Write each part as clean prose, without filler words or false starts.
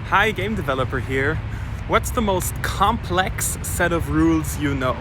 Hi, game developer here. What's the most complex set of rules you know?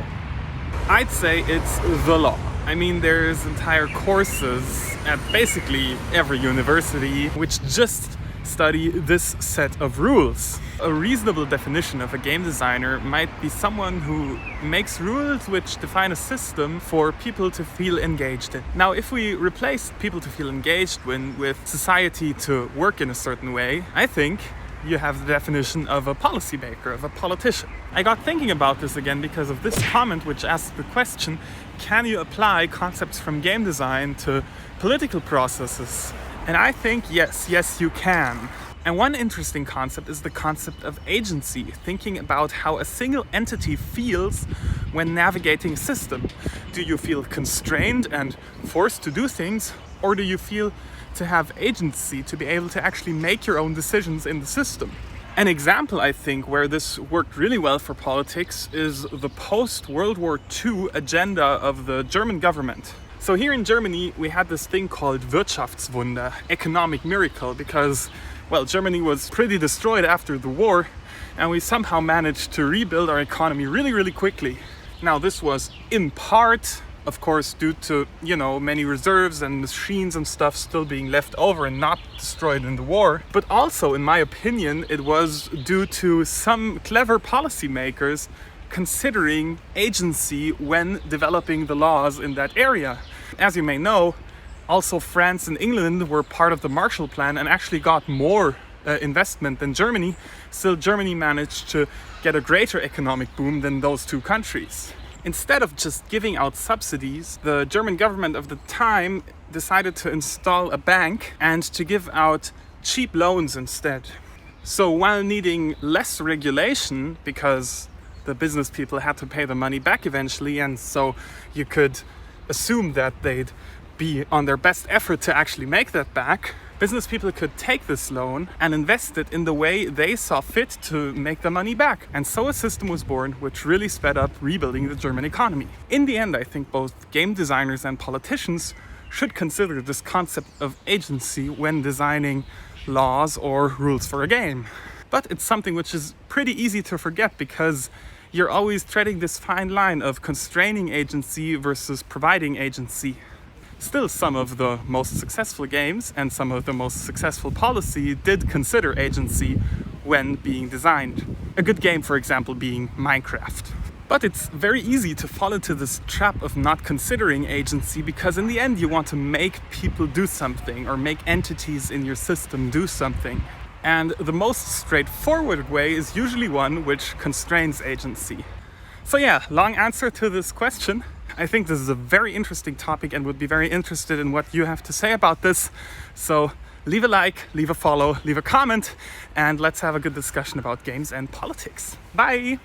I'd say it's the law. I mean, there's entire courses at basically every university which just study this set of rules. A reasonable definition of a game designer might be someone who makes rules which define a system for people to feel engaged in. Now, if we replace people to feel engaged with society to work in a certain way, I think you have the definition of a policymaker, of a politician. I got thinking about this again because of this comment which asked the question, can you apply concepts from game design to political processes? And I think yes, you can. And one interesting concept is the concept of agency, thinking about how a single entity feels when navigating a system. Do you feel constrained and forced to do things, or do you feel to have agency, to be able to actually make your own decisions in the system? An example, I think, where this worked really well for politics is the post-World War II agenda of the German government. So here in Germany, we had this thing called Wirtschaftswunder, economic miracle, because, well, Germany was pretty destroyed after the war, and we somehow managed to rebuild our economy really quickly. Now, this was in part, of course, due to, many reserves and machines and stuff still being left over and not destroyed in the war. But also, in my opinion, it was due to some clever policymakers considering agency when developing the laws in that area. As you may know, also France and England were part of the Marshall Plan and actually got more investment than Germany. Still, Germany managed to get a greater economic boom than those two countries. Instead of just giving out subsidies, the German government of the time decided to install a bank and to give out cheap loans instead. So while needing less regulation, because the business people had to pay the money back eventually, and so you could assume that they'd be on their best effort to actually make that back, business people could take this loan and invest it in the way they saw fit to make the money back. And so a system was born which really sped up rebuilding the German economy. In the end, I think both game designers and politicians should consider this concept of agency when designing laws or rules for a game. But it's something which is pretty easy to forget because you're always treading this fine line of constraining agency versus providing agency. Still, some of the most successful games and some of the most successful policy did consider agency when being designed. A good game, for example, being Minecraft. But it's very easy to fall into this trap of not considering agency because in the end you want to make people do something or make entities in your system do something. And the most straightforward way is usually one which constrains agency. So yeah, long answer to this question. I think this is a very interesting topic and would be very interested in what you have to say about this. So leave a like, leave a follow, leave a comment, and let's have a good discussion about games and politics. Bye!